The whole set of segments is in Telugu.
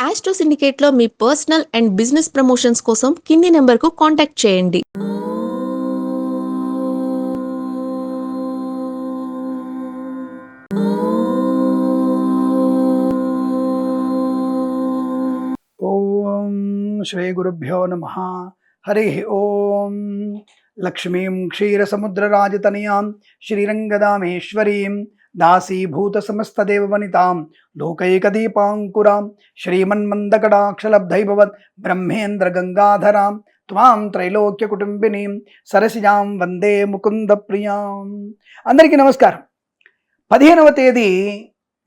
ఆస్ట్రో సిండికేట్లో మీ పర్సనల్ అండ్ బిజినెస్ ప్రమోషన్స్ కోసం కింది నెంబర్కు కాంటాక్ట్ చేయండి. ఓం శ్రీ గురుభ్యో నమః. హరి ఓం. లక్ష్మీం క్షీరసముద్రరాజతనయాం శ్రీరంగదామేశ్వరీం దాసీభూత సమస్తదేవవనితాం లోకైకదీపాంకురాం శ్రీమన్మందకటాక్షలబ్ధైభవత్ బ్రహ్మేంద్ర గంగాధరాం త్వాం త్రైలోక్యకుటుంబినీం సరసిజాం వందే ముకుంద ప్రియాం. అందరికీ నమస్కారం. 15వ తేదీ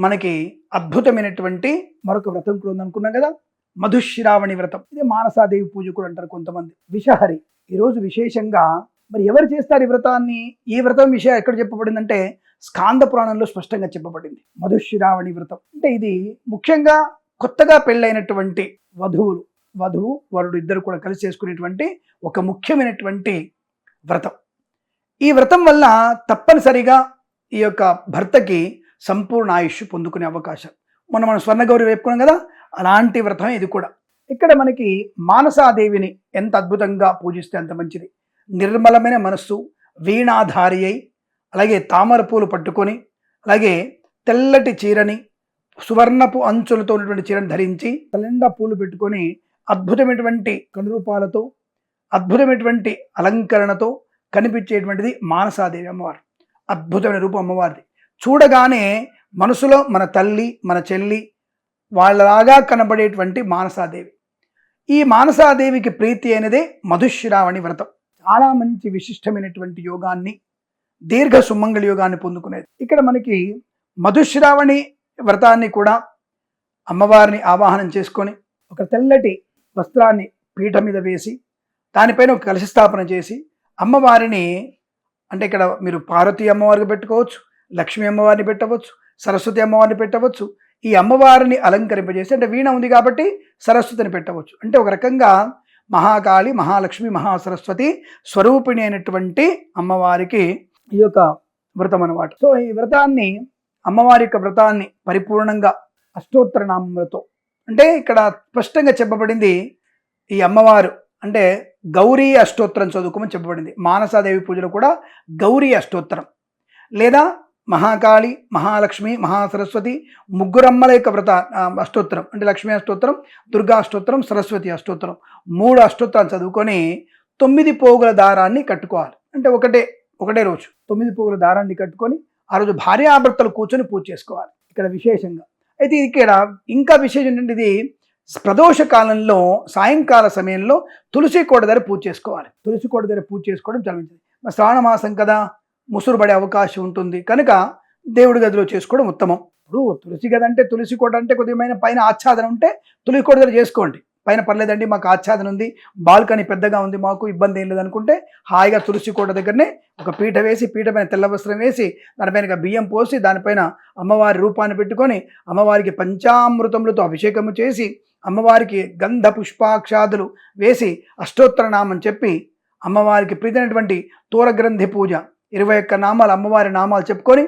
మనకి అద్భుతమైనటువంటి మరొక వ్రతం కూడా ఉందనుకున్నాం కదా, మధుశ్రావణి వ్రతం. ఇది మానసాదేవి పూజ కూడా అంటారు కొంతమంది. విషహరి ఈరోజు విశేషంగా మరి ఎవరు చేస్తారు ఈ వ్రతాన్ని? ఈ వ్రతం విషయం ఎక్కడ చెప్పబడిందంటే స్కాంద పురాణంలో స్పష్టంగా చెప్పబడింది. మధుశ్రావణి వ్రతం అంటే ఇది ముఖ్యంగా కొత్తగా పెళ్ళైనటువంటి వధువు వరుడు ఇద్దరు కూడా కలిసి చేసుకునేటువంటి ఒక ముఖ్యమైనటువంటి వ్రతం. ఈ వ్రతం వల్ల తప్పనిసరిగా ఈ యొక్క భర్తకి సంపూర్ణ ఆయుష్ పొందుకునే అవకాశం. మనం స్వర్ణగౌరి వేపుకున్నాం కదా, అలాంటి వ్రతం ఇది కూడా. ఇక్కడ మనకి మానసాదేవిని ఎంత అద్భుతంగా పూజిస్తే అంత మంచిది. నిర్మలమైన మనస్సు, వీణాధారి అయి, అలాగే తామర పూలు పట్టుకొని, అలాగే తెల్లటి చీరని, సువర్ణపు అంచులతో ఉన్నటువంటి చీరని ధరించి, తలెండా పూలు పెట్టుకొని, అద్భుతమైనటువంటి కనురూపాలతో, అద్భుతమైనటువంటి అలంకరణతో కనిపించేటువంటిది మానసాదేవి అమ్మవారు. అద్భుతమైన రూపం అమ్మవారిది. చూడగానే మనసులో మన తల్లి, మన చెల్లి వాళ్ళలాగా కనబడేటువంటి మానసాదేవి. ఈ మానసాదేవికి ప్రీతి అయినదే మధుశ్రావణి వ్రతం. చాలా మంచి విశిష్టమైనటువంటి యోగాన్ని, దీర్ఘ సుమంగళ యోగాన్ని పొందుకునేది. ఇక్కడ మనకి మధుశ్రావణి వ్రతాన్ని కూడా అమ్మవారిని ఆవాహనం చేసుకొని ఒక తెల్లటి వస్త్రాన్ని పీఠ మీద వేసి దానిపైన ఒక కలశ స్థాపన చేసి అమ్మవారిని, అంటే ఇక్కడ మీరు పార్వతీ అమ్మవారికి పెట్టుకోవచ్చు, లక్ష్మీ అమ్మవారిని పెట్టవచ్చు, సరస్వతి అమ్మవారిని పెట్టవచ్చు. ఈ అమ్మవారిని అలంకరింపజేసి, అంటే వీణ ఉంది కాబట్టి సరస్వతిని పెట్టవచ్చు. అంటే ఒక రకంగా మహాకాళి, మహాలక్ష్మి, మహాసరస్వతి స్వరూపిణి అయినటువంటి అమ్మవారికి ఈ యొక్క వ్రతం అన్నమాట. సో ఈ వ్రతాన్ని, అమ్మవారి యొక్క వ్రతాన్ని పరిపూర్ణంగా అష్టోత్తర నామములతో, అంటే ఇక్కడ స్పష్టంగా చెప్పబడింది ఈ అమ్మవారు అంటే గౌరీ అష్టోత్తరం చదువుకోమని చెప్పబడింది. మానసాదేవి పూజలో కూడా గౌరీ అష్టోత్తరం లేదా మహాకాళి, మహాలక్ష్మి, మహాసరస్వతి ముగ్గురమ్మల యొక్క వ్రత అష్టోత్తరం, అంటే లక్ష్మీ అష్టోత్తరం, దుర్గా అష్టోత్తరం, సరస్వతి అష్టోత్తరం, 3 అష్టోత్తరాలు చదువుకొని 9 పోగుల దారాన్ని కట్టుకోవాలి. అంటే ఒకటే రోజు 9 పోగుల దారాన్ని కట్టుకొని ఆ రోజు భార్యాభర్తలు కూర్చొని పూజ చేసుకోవాలి ఇక్కడ విశేషంగా. అయితే ఇక్కడ ఇంకా విశేషం ఏంటంటే ఇది ప్రదోష కాలంలో సాయంకాల సమయంలో తులసి కోట దగ్గర పూజ చేసుకోవాలి. తులసి కోట దగ్గర పూజ చేసుకోవడం చాలా మంచిది. శ్రావణ మాసం కదా, ముసురు పడే అవకాశం ఉంటుంది కనుక దేవుడి గదిలో చేసుకోవడం ఉత్తమం. ఇప్పుడు తులసి గది అంటే, తులసి కోట అంటే కొద్దిగా పైన ఆచ్ఛాదన ఉంటే తులసి కోట దగ్గర చేసుకోండి. పైన పర్లేదండి మాకు ఆచ్ఛాదన ఉంది, బాల్కనీ పెద్దగా ఉంది, మాకు ఇబ్బంది ఏం లేదనుకుంటే హాయిగా తులసి కోట దగ్గరనే ఒక పీట వేసి, పీట పైన తెల్ల వస్త్రం వేసి, దానిపైన బియ్యం పోసి, దానిపైన అమ్మవారి రూపాన్ని పెట్టుకొని అమ్మవారికి పంచామృతములతో అభిషేకము చేసి, అమ్మవారికి గంధ పుష్పాక్షాదులు వేసి అష్టోత్తర నామం చెప్పి, అమ్మవారికి ప్రీతైనటువంటి తోరగ్రంథి పూజ 21 నామాలు, అమ్మవారి నామాలు చెప్పుకొని,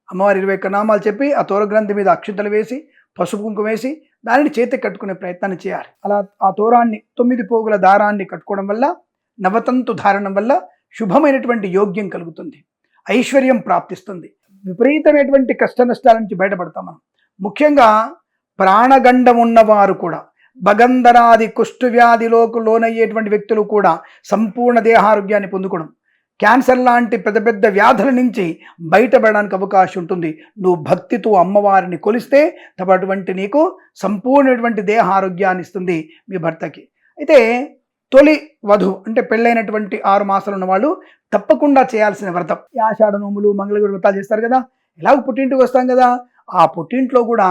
అమ్మవారి 21 నామాలు చెప్పి ఆ తోరగ్రంథి మీద అక్షింతలు వేసి, పసుపు కుంకుమ వేసి దానిని చేతికి కట్టుకునే ప్రయత్నాన్ని చేయాలి. అలా ఆ తోరాన్ని 9 పోగుల దారాన్ని కట్టుకోవడం వల్ల, నవతంతు ధారణం వల్ల శుభమైనటువంటి యోగ్యం కలుగుతుంది, ఐశ్వర్యం ప్రాప్తిస్తుంది, విపరీతమైనటువంటి కష్ట నష్టాల నుంచి బయటపడతాం మనం. ముఖ్యంగా ప్రాణగండం ఉన్నవారు కూడా, భగంధరాది కుష్టు వ్యాధిలోకి లోనయ్యేటువంటి వ్యక్తులు కూడా సంపూర్ణ దేహారోగ్యాన్ని పొందుకోవడం, క్యాన్సర్ లాంటి పెద్ద పెద్ద వ్యాధుల నుంచి బయటపడడానికి అవకాశం ఉంటుంది. నువ్వు భక్తితో అమ్మవారిని కొలిస్తే అటువంటి నీకు సంపూర్ణమైనటువంటి దేహ ఆరోగ్యాన్ని ఇస్తుంది మీ భర్తకి. అయితే తొలి వధువు అంటే పెళ్ళైనటువంటి 6 మాసాలు ఉన్న వాళ్ళు తప్పకుండా చేయాల్సిన వ్రతం ఈ ఆషాఢ నోములు, మంగళగిరి వ్రతాలు చేస్తారు కదా. ఎలాగో పుట్టింటికి వస్తాం కదా, ఆ పుట్టింట్లో కూడా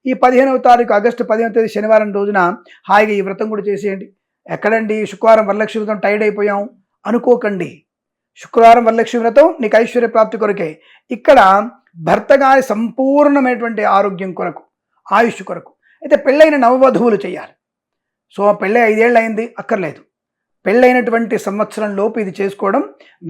ఈ 15వ తారీఖు ఆగస్టు 15వ తేదీ శనివారం రోజున హాయిగా ఈ వ్రతం కూడా చేసేయండి. ఎక్కడండి శుక్రవారం వరలక్ష్మి వ్రతం టైర్డ్ అయిపోయాం అనుకోకండి. శుక్రవారం వరలక్ష్మి వ్రతం నీకు ఐశ్వర్య ప్రాప్తి కొరకే. ఇక్కడ భర్త గారి సంపూర్ణమైనటువంటి ఆరోగ్యం కొరకు, ఆయుష్ కొరకు. అయితే పెళ్ళైన నవవధువులు చేయాలి. సో పెళ్ళై 5 ఏళ్ళు అయింది అక్కర్లేదు, పెళ్ళైనటువంటి సంవత్సరం లోపు ఇది చేసుకోవడం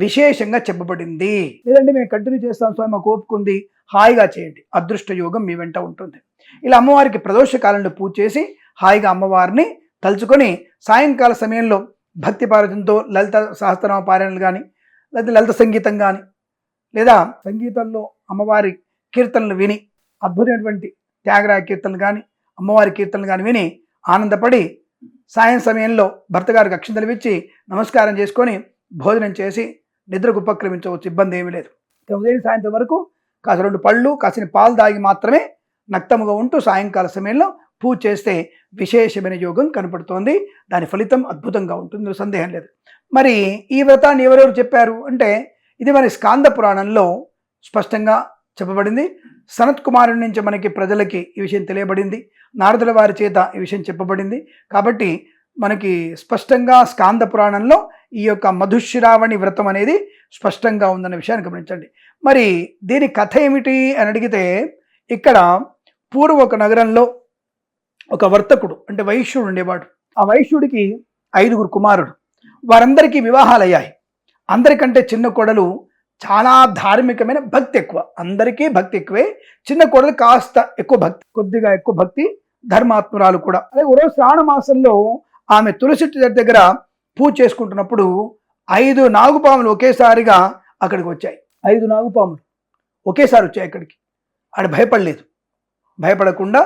విశేషంగా చెప్పబడింది. లేదంటే మేము కంటిన్యూ చేస్తాం స్వామి మాకు ఓపుకుంది, హాయిగా చేయండి, అదృష్ట యోగం మీ వెంట ఉంటుంది. ఇలా అమ్మవారికి ప్రదోష కాలంలో పూజ చేసి హాయిగా అమ్మవారిని తలుచుకొని సాయంకాల సమయంలో భక్తి పారవశ్యంతో లలిత సహస్రనామ పారాయణలు కానీ లేదా లలిత సంగీతం కానీ లేదా సంగీతంలో అమ్మవారి కీర్తనలు విని అద్భుతమైనటువంటి త్యాగరాయ కీర్తనలు కానీ అమ్మవారి కీర్తనలు కానీ విని ఆనందపడి సాయం సమయంలో భర్త గారికి అక్షింతలు ఇచ్చి నమస్కారం చేసుకొని భోజనం చేసి నిద్రకు ఉపక్రమించవచ్చు, ఇబ్బంది ఏమీ లేదు. ఉదయం సాయంత్రం వరకు కాస్త 2 పళ్ళు కాసిన పాలు తాగి మాత్రమే నక్తముగా ఉంటూ సాయంకాల సమయంలో పూజ చేస్తే విశేషమైన యోగం కనపడుతోంది. దాని ఫలితం అద్భుతంగా ఉంటుంది, సందేహం లేదు. మరి ఈ వ్రతాన్ని ఎవరెవరు చెప్పారు అంటే ఇది మన స్కాంద పురాణంలో స్పష్టంగా చెప్పబడింది. సనత్ కుమారుడి నుంచి మనకి ప్రజలకి ఈ విషయం తెలియబడింది, నారదుల వారి చేత ఈ విషయం చెప్పబడింది. కాబట్టి మనకి స్పష్టంగా స్కాంద పురాణంలో ఈ యొక్క మధుశ్రావణి వ్రతం అనేది స్పష్టంగా ఉందన్న విషయాన్ని గమనించండి. మరి దీని కథ ఏమిటి అని అడిగితే ఇక్కడ పూర్వ ఒక నగరంలో ఒక వర్తకుడు అంటే వైశ్యుడు ఉండేవాడు. ఆ వైశ్యుడికి 5 కుమారుడు. వారందరికీ వివాహాలు అయ్యాయి. అందరికంటే చిన్న కోడలు చాలా ధార్మికమైన భక్తి ఎక్కువ, అందరికీ భక్తి ఎక్కువే. చిన్న కోడలు కాస్త ఎక్కువ భక్తి, కొద్దిగా ఎక్కువ భక్తి, ధర్మాత్మురాలు కూడా. అదే ఓ శ్రావణ మాసంలో ఆమె తులసి చెట్టు దగ్గర పూజ చేసుకుంటున్నప్పుడు 5 నాగుపాములు ఒకేసారిగా అక్కడికి వచ్చాయి. 5 నాగుపాములు ఒకేసారి వచ్చాయి అక్కడికి. ఆడ భయపడలేదు. భయపడకుండా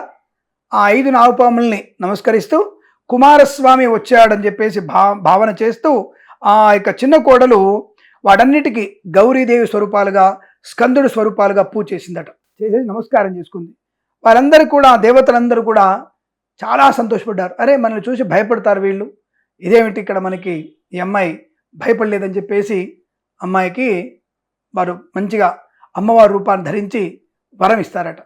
ఆ 5 నాగుపాముల్ని నమస్కరిస్తూ కుమారస్వామి వచ్చాడని చెప్పేసి భావన చేస్తూ ఆ యొక్క చిన్న కోడలు వాటన్నిటికీ గౌరీదేవి స్వరూపాలుగా స్కందుడు స్వరూపాలుగా పూజ చేసిందట. చేసేసి నమస్కారం చేసుకుంది. వారందరూ కూడా దేవతలందరూ కూడా చాలా సంతోషపడ్డారు. అరే మనల్ని చూసి భయపడతారు వీళ్ళు, ఇదేమిటి ఇక్కడ మనకి ఈ అమ్మాయి భయపడలేదని చెప్పేసి అమ్మాయికి వారు మంచిగా అమ్మవారి రూపాన్ని ధరించి వరం ఇస్తారట.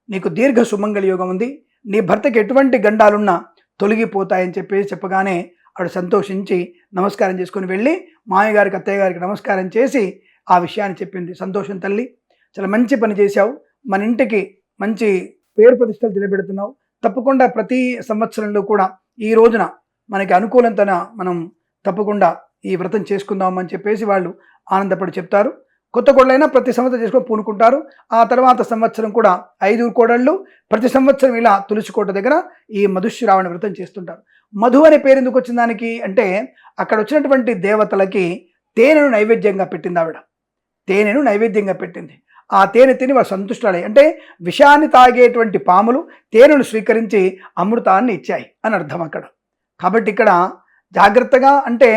నీకు దీర్ఘ సుమంగళ యోగం ఉంది, నీ భర్తకి ఎటువంటి గండాలున్నా తొలగిపోతాయని చెప్పేసి చెప్పగానే ఆవిడ సంతోషించి నమస్కారం చేసుకుని వెళ్ళి మామయ్యగారికి అత్తయ్య గారికి నమస్కారం చేసి ఆ విషయాన్ని చెప్పింది. సంతోషం తల్లి, చాలా మంచి పని చేశావు, మన ఇంటికి మంచి పేరు ప్రతిష్టలు నిలబెడుతున్నావు. తప్పకుండా ప్రతి సంవత్సరంలో కూడా ఈ రోజున మనకి అనుకూలంతన మనం తప్పకుండా ఈ వ్రతం చేసుకుందామని చెప్పేసి వాళ్ళు ఆనందపడి చెప్తారు. కొత్త కోడలైనా ప్రతి సంవత్సరం చేసుకొని పూనుకుంటారు. ఆ తర్వాత సంవత్సరం కూడా 5 కోడళ్ళు ప్రతి సంవత్సరం ఇలా తులసి కోట దగ్గర ఈ మధుశ్రావణ వ్రతం చేస్తుంటారు. మధు అనే పేరు ఎందుకు వచ్చిన దానికి అంటే అక్కడ వచ్చినటువంటి దేవతలకి తేనెను నైవేద్యంగా పెట్టింది ఆవిడ. తేనెను నైవేద్యంగా పెట్టింది. ఆ తేనె తిని వారు సంతుష్టులై, అంటే విషాన్ని తాగేటువంటి పాములు తేనెను స్వీకరించి అమృతాన్ని ఇచ్చాయి అని అర్థం అక్కడ. కాబట్టి ఇక్కడ జాగ్రత్తగా, అంటే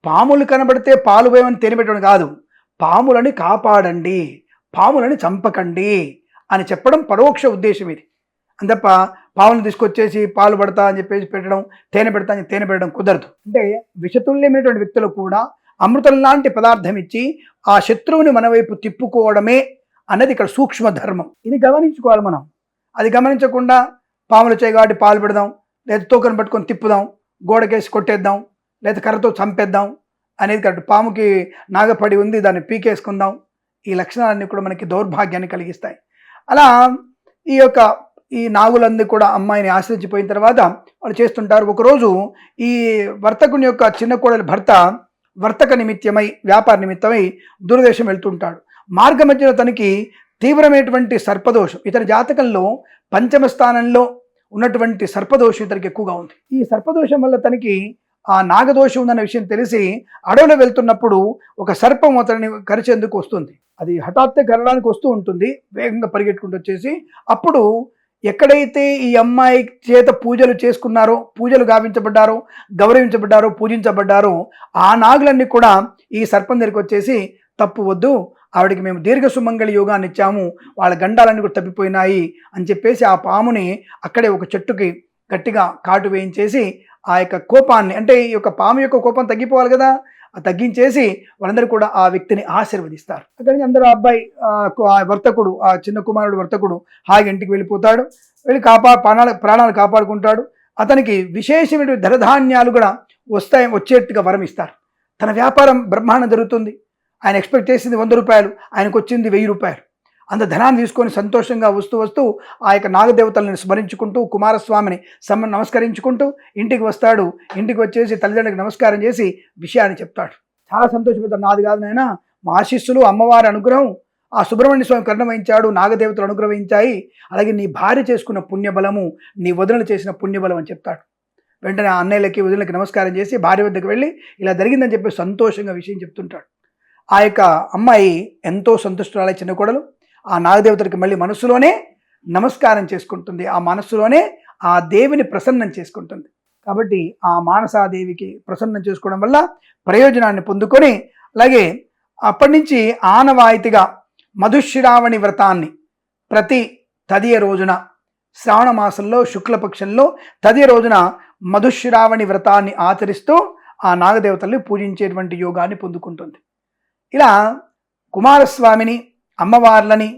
పాములు కనబడితే పాలు పోయమని తేనె పెట్టడం కాదు, పాములని కాపాడండి, పాములని చంపకండి అని చెప్పడం పరోక్ష ఉద్దేశం ఇది. అంతప్ప పాములను తీసుకొచ్చేసి పాలు పడతా అని చెప్పేసి పెట్టడం, తేనె పెడతా అని తేనె పెట్టడం కుదరదు. అంటే విషతుల్యమైనటువంటి వ్యక్తులు కూడా అమృతం లాంటి పదార్థం ఇచ్చి ఆ శత్రువుని మన వైపు తిప్పుకోవడమే అన్నది ఇక్కడ సూక్ష్మ ధర్మం. ఇది గమనించుకోవాలి మనం. అది గమనించకుండా పాములు చేయగాటి పాలు పెడదాం, లేదా తోకను పట్టుకొని తిప్పుదాం, గోడకేసి కొట్టేద్దాం, లేదా కర్రతో చంపేద్దాం అనేది కరెక్ట్. పాముకి నాగపడి ఉంది, దాన్ని పీకేసుకుందాం, ఈ లక్షణాలన్నీ కూడా మనకి దౌర్భాగ్యాన్ని కలిగిస్తాయి. అలా ఈ నాగులందరూ కూడా అమ్మాయిని ఆశ్రయించిపోయిన తర్వాత వాళ్ళు చేస్తుంటారు. ఒకరోజు ఈ వర్తకుని యొక్క చిన్న కోడలి భర్త వర్తక నిమిత్తమై, వ్యాపార నిమిత్తమై దూరదేశం వెళ్తుంటాడు. మార్గ మధ్యలో తనకి తీవ్రమైనటువంటి సర్పదోషం, ఇతని జాతకంలో 5వ స్థానంలో ఉన్నటువంటి సర్పదోషం ఇతనికి ఎక్కువగా ఉంది. ఈ సర్పదోషం వల్ల తనకి ఆ నాగదోషం ఉందన్న విషయం తెలిసి అడవిలో వెళ్తున్నప్పుడు ఒక సర్పం అతన్ని కరిచేందుకు వస్తుంది. అది హఠాత్తుగా కరడానికి వస్తూ ఉంటుంది, వేగంగా పరిగెట్టుకుంటూ వచ్చేసి అప్పుడు ఎక్కడైతే ఈ అమ్మాయి చేత పూజలు చేసుకున్నారో, పూజలు గావించబడ్డారో, గౌరవించబడ్డారో, పూజించబడ్డారో ఆ నాగులన్నీ కూడా ఈ సర్పం దగ్గరికి వచ్చేసి తప్పు వద్దు, ఆవిడికి మేము దీర్ఘ సుమంగళి యోగాన్ని ఇచ్చాము, వాళ్ళ గండాలన్నీ కూడా తప్పిపోయినాయి అని చెప్పేసి ఆ పాముని అక్కడే ఒక చెట్టుకి గట్టిగా కాటు వేయించేసి ఆ యొక్క కోపాన్ని, అంటే ఈ యొక్క పాము యొక్క కోపం తగ్గిపోవాలి కదా, తగ్గించేసి వాళ్ళందరూ కూడా ఆ వ్యక్తిని ఆశీర్వదిస్తారు. అక్కడి నుంచి అందరూ ఆ అబ్బాయి వర్తకుడు, ఆ చిన్న కుమారుడు వర్తకుడు హాయిగా ఇంటికి వెళ్ళిపోతాడు. వెళ్ళి ప్రాణాలు కాపాడుకుంటాడు. అతనికి విశేషమైన ధనధాన్యాలు కూడా వచ్చేట్టుగా వరం ఇస్తారు. తన వ్యాపారం బ్రహ్మాండం జరుగుతుంది. ఆయన ఎక్స్పెక్ట్ చేసింది 100 రూపాయలు, ఆయనకు వచ్చింది 1000 రూపాయలు. అంత ధనాన్ని తీసుకొని సంతోషంగా వస్తూ ఆ యొక్క నాగదేవతలను స్మరించుకుంటూ కుమారస్వామిని నమస్కరించుకుంటూ ఇంటికి వస్తాడు. ఇంటికి వచ్చేసి తల్లిదండ్రులకు నమస్కారం చేసి విషయాన్ని చెప్తాడు. చాలా సంతోషపడతాడు. నాది కాదు నాయన, మా ఆశీస్సులు, అమ్మవారి అనుగ్రహం, ఆ సుబ్రహ్మణ్య స్వామి కరుణ వహించాడు, నాగదేవతలు అనుగ్రహించాయి, అలాగే నీ భార్య చేసుకున్న పుణ్యబలము, నీ వదినలు చేసిన పుణ్యబలం అని చెప్తాడు. వెంటనే ఆ అన్నయ్యలకి వదినలకి నమస్కారం చేసి భార్య వద్దకు వెళ్ళి ఇలా జరిగిందని చెప్పి సంతోషంగా విషయం చెప్తుంటాడు. ఆ యొక్క అమ్మాయి ఎంతో సంతుష్టురాలై చిన్న కోడలు ఆ నాగదేవతలకి మళ్ళీ మనస్సులోనే నమస్కారం చేసుకుంటుంది, ఆ మనస్సులోనే ఆ దేవిని ప్రసన్నం చేసుకుంటుంది. కాబట్టి ఆ మానసాదేవికి ప్రసన్నం చేసుకోవడం వల్ల ప్రయోజనాన్ని పొందుకొని, అలాగే అప్పటి నుంచి ఆనవాయితీగా మధుశ్రావణి వ్రతాన్ని ప్రతి తదియ రోజున, శ్రావణ మాసంలో శుక్లపక్షంలో తదియ రోజున మధుశ్రావణి వ్రతాన్ని ఆచరిస్తూ ఆ నాగదేవతల్ని పూజించేటువంటి యోగాన్ని పొందుకుంటుంది. ఇలా కుమారస్వామిని, అమ్మవార్లని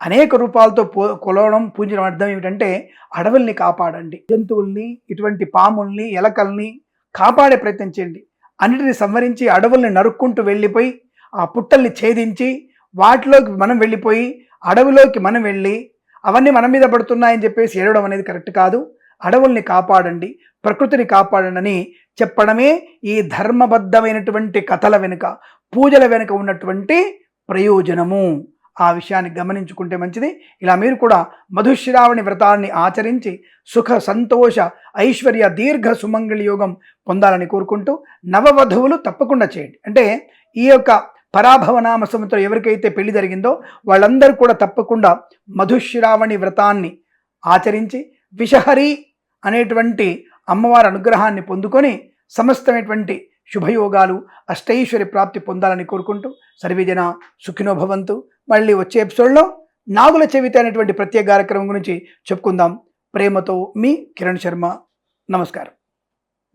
అనేక రూపాలతో కొలవడం, పూజించడం అర్థం ఏమిటంటే అడవుల్ని కాపాడండి, జంతువుల్ని, ఇటువంటి పాముల్ని, ఎలకల్ని కాపాడే ప్రయత్నం చేయండి. అన్నిటిని సంవరించి అడవుల్ని నరుక్కుంటూ వెళ్ళిపోయి ఆ పుట్టల్ని ఛేదించి వాటిలోకి మనం వెళ్ళిపోయి అడవిలోకి మనం వెళ్ళి అవన్నీ మన మీద పడుతున్నాయని చెప్పేసి ఏడవడం అనేది కరెక్ట్ కాదు. అడవుల్ని కాపాడండి, ప్రకృతిని కాపాడండి అని చెప్పడమే ఈ ధర్మబద్ధమైనటువంటి కథల వెనుక, పూజల వెనుక ఉన్నటువంటి ప్రయోజనము. ఆ విషయాన్ని గమనించుకుంటే మంచిది. ఇలా మీరు కూడా మధుశ్రావణి వ్రతాన్ని ఆచరించి సుఖ సంతోష ఐశ్వర్య దీర్ఘ సుమంగళి యోగం పొందాలని కోరుకుంటూ, నవవధువులు తప్పకుండా చేయండి. అంటే ఈ యొక్క పరాభవనామ సంవత్సరం ఎవరికైతే పెళ్లి జరిగిందో వాళ్ళందరూ కూడా తప్పకుండా మధుశ్రావణి వ్రతాన్ని ఆచరించి విషహరి అనేటువంటి అమ్మవారి అనుగ్రహాన్ని పొందుకొని సమస్తమైనటువంటి శుభయోగాలు, అష్టైశ్వర్య ప్రాప్తి పొందాలని కోరుకుంటూ సర్వేజన సుఖినో భవంతు. మళ్ళీ వచ్చే ఎపిసోడ్లో నాగుల చవితి అనేటువంటి ప్రత్యేక కార్యక్రమం గురించి చెప్పుకుందాం. ప్రేమతో మీ కిరణ్ శర్మ. నమస్కారం.